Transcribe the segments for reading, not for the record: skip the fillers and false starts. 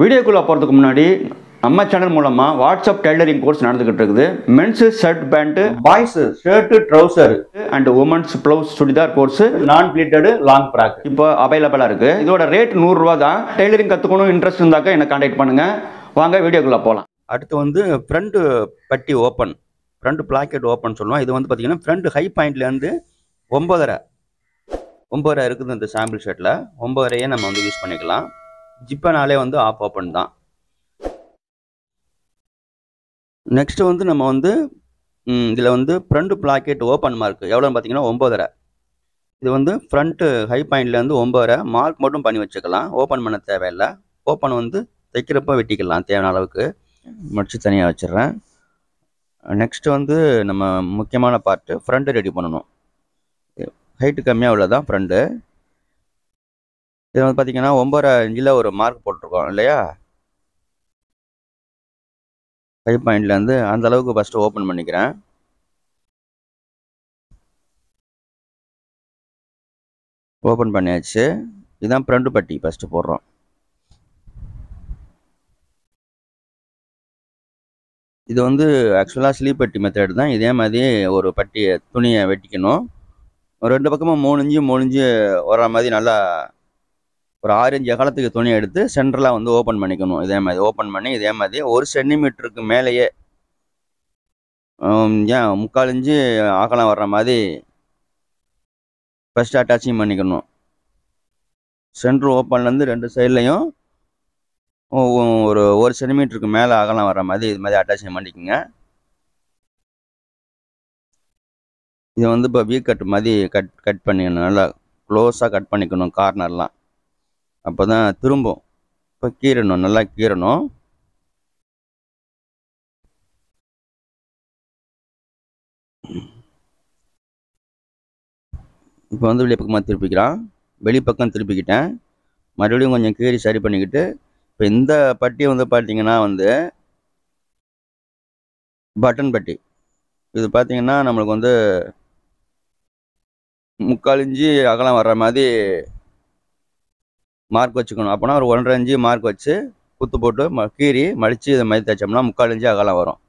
வீடியோக்குள்ளே போகிறதுக்கு முன்னாடி நம்ம சேனல் மூலமாக வாட்ஸ்அப் டெய்லரிங் கோர்ஸ் நடந்துகிட்டு இருக்குது. Men's shirt pant, boys shirt trouser and women's blouse churidar course non pleated long frock இப்போ அவைலபிளாக இருக்குது. இதோட ரேட் 100 ரூபா தான். டெய்லரிங் கற்றுக்கணும் இன்ட்ரெஸ்ட் இருந்தாக்க என்னை கான்டாக்ட் பண்ணுங்கள். வாங்க வீடியோக்குள்ளே போகலாம். அடுத்து வந்து ஃப்ரண்ட் பட்டி ஓப்பன், ஃப்ரண்ட் பிளாக்கெட் ஓப்பன் சொல்லுவோம். இது வந்து பார்த்தீங்கன்னா ஃப்ரண்ட் ஹை பாயிண்ட்லேருந்து 9.5 இருக்குது இந்த சாம்பிள் ஷர்ட்டில். 9.5 நம்ம வந்து யூஸ் பண்ணிக்கலாம். ஜிப்பனாலே வந்து ஆஃப் ஓப்பன் தான். நெக்ஸ்ட் வந்து நம்ம வந்து இதில் வந்து ஃப்ரண்ட் பிளாக்கெட் ஓப்பன் மார்க் எவ்வளோன்னு பார்த்தீங்கன்னா 9.5. இது வந்து ஃப்ரண்ட்டு ஹை பாயிண்ட்லேருந்து 9.5 மார்க் மட்டும் பண்ணி வச்சுக்கலாம். ஓப்பன் பண்ண தேவையில்லை. ஓப்பன் வந்து தைக்கிறப்ப வெட்டிக்கலாம். தேவையான அளவுக்கு முடிச்சு தனியாக வச்சிடுறேன். நெக்ஸ்ட் வந்து நம்ம முக்கியமான பார்ட்டு ஃப்ரண்ட்டு ரெடி பண்ணணும். ஹைட்டு கம்மியாக உள்ளதான் ஃப்ரண்ட்டு. இது வந்து பார்த்தீங்கன்னா 9.5 இன்ச்சில் ஒரு மார்க் போட்டிருக்கோம் இல்லையா, ஹை பாயிண்ட்லேருந்து அந்த அளவுக்கு ஃபஸ்ட்டு ஓப்பன் பண்ணிக்கிறேன். ஓப்பன் பண்ணியாச்சு. இதுதான் ஃப்ரண்ட் பட்டி ஃபஸ்ட்டு போடுறோம். இது வந்து ஆக்சுவலாக ஸ்லீப் பட்டி மெத்தட் தான். இதே மாதிரி ஒரு பட்டி துணியை வெட்டிக்கணும். ஒரு 2 பக்கமும் 3 இன்ச்சு வர மாதிரி நல்லா ஒரு 6 இன்ச் அகலத்துக்கு துணி எடுத்து சென்டரில் வந்து ஓப்பன் பண்ணிக்கணும். இதே மாதிரி ஓப்பன் பண்ணி இதே மாதிரி 1 சென்டிமீட்டருக்கு மேலேயே ஏன் 3/4 இன்ச்சு அகலம் வர்ற மாதிரி ஃபஸ்ட்டு அட்டாச்சிங் பண்ணிக்கணும். சென்ட்ரு ஓப்பன்லேருந்து 2 சைட்லையும் ஒரு 1 சென்டிமீட்டருக்கு மேலே அகலம் வர்ற மாதிரி இது மாதிரி அட்டாச்சிங் பண்ணிக்கோங்க. இதை வந்து இப்போ வீ கட் மாதிரி கட் பண்ணிக்கணும். நல்லா க்ளோஸாக கட் பண்ணிக்கணும் கார்னர்லாம். அப்போ தான் திரும்பும். இப்போ கீறணும், நல்லா கீறணும். இப்போ வந்து வெளிப்பக்கமாக திருப்பிக்கலாம். வெளிப்பக்கம் திருப்பிக்கிட்டேன். மறுபடியும் கொஞ்சம் கீறி சரி பண்ணிக்கிட்டு இப்போ இந்த பட்டி வந்து பார்த்தீங்கன்னா வந்து பட்டன் பட்டி. இது பார்த்தீங்கன்னா நம்மளுக்கு வந்து 3/4 இன்ச்சு அகலம் வர்ற மாதிரி மார்க் வச்சுக்கணும். அப்போனா ஒரு 1.5 இன்ச்சு மார்க் வச்சு குத்து போட்டு கீறி மடித்து இதை மாதிரி தைச்சோம்னா 3/4 இன்ச்சு அகலம் வரும்.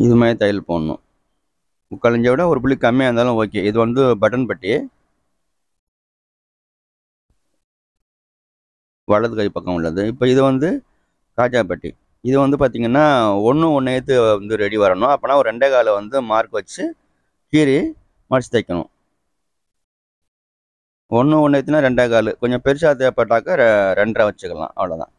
இது மாதிரி தையல் போடணும். 3/4 இன்ச்சை விட ஒரு புள்ளி கம்மியாக இருந்தாலும் ஓகே. இது வந்து பட்டன் பட்டி, வலது கை பக்கம் உள்ளது. இப்போ இது வந்து காஜா பட்டி. இது வந்து பார்த்திங்கன்னா 1/1 வந்து ரெடி வரணும். அப்போனா ஒரு 2.25 வந்து மார்க் வச்சு கீறி மடிச்சு தைக்கணும். 1/1 2.25. கொஞ்சம் பெருசாக தேவைப்பட்டாக்க 2.5 வச்சுக்கலாம். அவ்வளோதான்.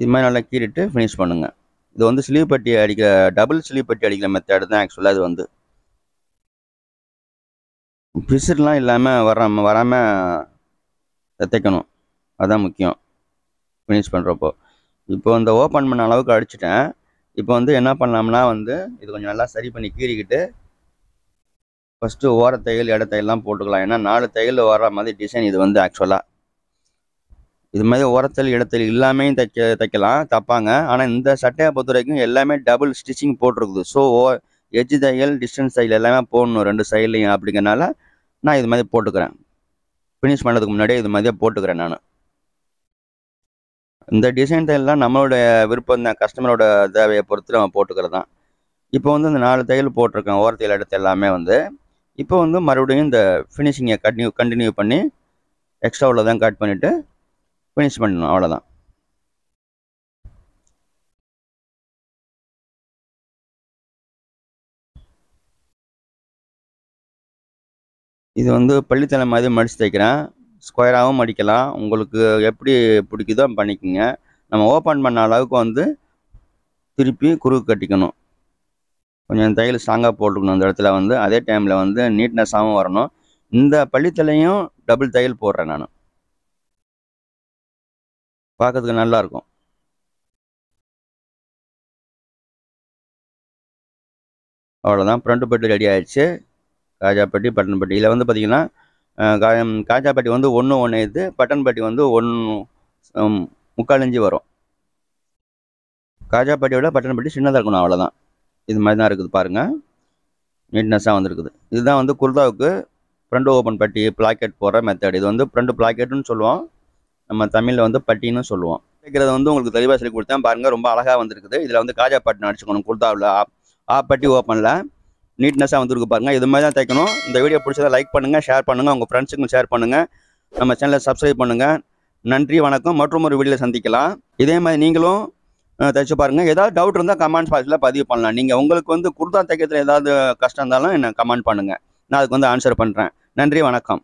இது மாதிரி நல்லா கீறிட்டு ஃபினிஷ் பண்ணுங்கள். இது வந்து ஸ்லீவ் பட்டி அடிக்கிற டபுள் ஸ்லீவ் பட்டி அடிக்கிற மெத்தட் தான் ஆக்சுவலாக. இது வந்து பிசுறுலாம் இல்லாமல் வராமல் தைக்கணும். அதுதான் முக்கியம் ஃபினிஷ் பண்ணுறப்போ. இப்போ இந்த ஓப்பன் பண்ண அளவுக்கு அடிச்சிட்டேன். இப்போ வந்து என்ன பண்ணலாம்னா வந்து இது கொஞ்சம் நல்லா சரி பண்ணி கீறிக்கிட்டு ஃபஸ்ட்டு ஓர தையல் இட தையல்லாம் போட்டுக்கலாம். ஏன்னா 4 தையல் வர மாதிரி டிசைன் இது வந்து ஆக்சுவலாக. இது மாதிரி ஓரத்தையல் இடத்தையல் இல்லாமையும் தைக்கலாம், தப்பாங்க. ஆனால் இந்த சட்டையை பொறுத்த வரைக்கும் எல்லாமே டபுள் ஸ்டிச்சிங் போட்டிருக்குது. ஸோ எட்ஜ் தையல் டிஸ்டன்ஸ் தையல் எல்லாமே போடணும் 2 சைட்லையும். அப்படிங்கிறனால நான் இது மாதிரி போட்டுக்கிறேன். ஃபினிஷ் பண்ணுறதுக்கு முன்னாடியே இது மாதிரியே போட்டுக்கிறேன் நான். இந்த டிசைன் தையல்லாம் நம்மளோட விருப்பம் தான், கஸ்டமரோட தேவையை பொறுத்து நம்ம போட்டுக்கிறது தான். இப்போ வந்து இந்த 4 தையல் போட்டிருக்கேன் ஓரத்தையல் இடத்து எல்லாமே வந்து. இப்போ வந்து மறுபடியும் இந்த ஃபினிஷிங்கை கண்டினியூ பண்ணி எக்ஸ்ட்ரா உள்ளதான் கட் பண்ணிவிட்டு ஃபினிஷ் பண்ணணும். அவ்வளோதான். இது வந்து பள்ளித்தலை மாதிரி மடித்து தைக்கிறேன். ஸ்கொயராகவும் மடிக்கலாம். உங்களுக்கு எப்படி பிடிக்குதோ பண்ணிக்கோங்க. நம்ம ஓப்பன் பண்ண அளவுக்கு வந்து திருப்பி குறுக்கு கட்டிக்கணும். கொஞ்சம் தையல் ஸ்ட்ராங்காக போட்டுக்கணும் அந்த இடத்துல வந்து. அதே டைமில் வந்து நீட்னஸாகவும் வரணும். இந்த பள்ளித்தலையும் டபுள் தையல் போடுறேன் நான். பார்க்கறதுக்கு நல்லாயிருக்கும். அவ்வளோதான். ஃப்ரண்ட் பட்டி ரெடி ஆகிடுச்சு. காஜா பட்டி, பட்டன் பட்டி. இதில் வந்து பார்த்திங்கன்னா காஜா பட்டி வந்து 1/1, பட்டன் பட்டி வந்து 1 3/4 இன்ச்சு வரும். காஜா பட்டியை விட பட்டன் பட்டி சின்னதாக இருக்கணும், அவ்வளோதான். இது மாதிரி தான் இருக்குது பாருங்கள், நீட்னஸாக வந்துருக்குது. இதுதான் வந்து குர்தாவுக்கு ஃப்ரண்ட் ஓப்பன் பட்டி பிளாக்கெட் போடுற மெத்தட். இது வந்து ஃப்ரண்ட் பிளாக்கெட்டுன்னு சொல்லுவோம், நம்ம தமிழில் வந்து பட்டின்னு சொல்லுவோம். தைக்கிறத வந்து உங்களுக்கு தெளிவாக சொல்லி கொடுத்தேன் பாருங்கள், ரொம்ப அழகாக வந்துருக்குது. இதில் வந்து காஜா பட்டன் அடிச்சுக்கணும் குர்தாவில், பட்டி ஓப்பனில் நீட்னஸாக வந்துருக்கு பாருங்கள். இது மாதிரி தான் தைக்கணும். இந்த வீடியோ பிடிச்சதை லைக் பண்ணுங்கள், ஷேர் பண்ணுங்கள், உங்கள் ஃப்ரெண்ட்ஸுக்கும் ஷேர் பண்ணுங்கள், நம்ம சேனலை சப்ஸ்கிரைப் பண்ணுங்கள். நன்றி, வணக்கம். மற்றும் ஒரு வீடியோவில் சந்திக்கலாம். இதே மாதிரி நீங்களும் தைச்சு பாருங்கள். ஏதாவது டவுட் இருந்தால் கமெண்ட் பாக்ஸில் பதிவு பண்ணலாம். நீங்கள் உங்களுக்கு வந்து குர்தா தைக்கிறதுல ஏதாவது கஷ்டம் இருந்தாலும் என்ன கமெண்ட் பண்ணுங்கள், நான் அதுக்கு வந்து ஆன்சர் பண்ணுறேன். நன்றி, வணக்கம்.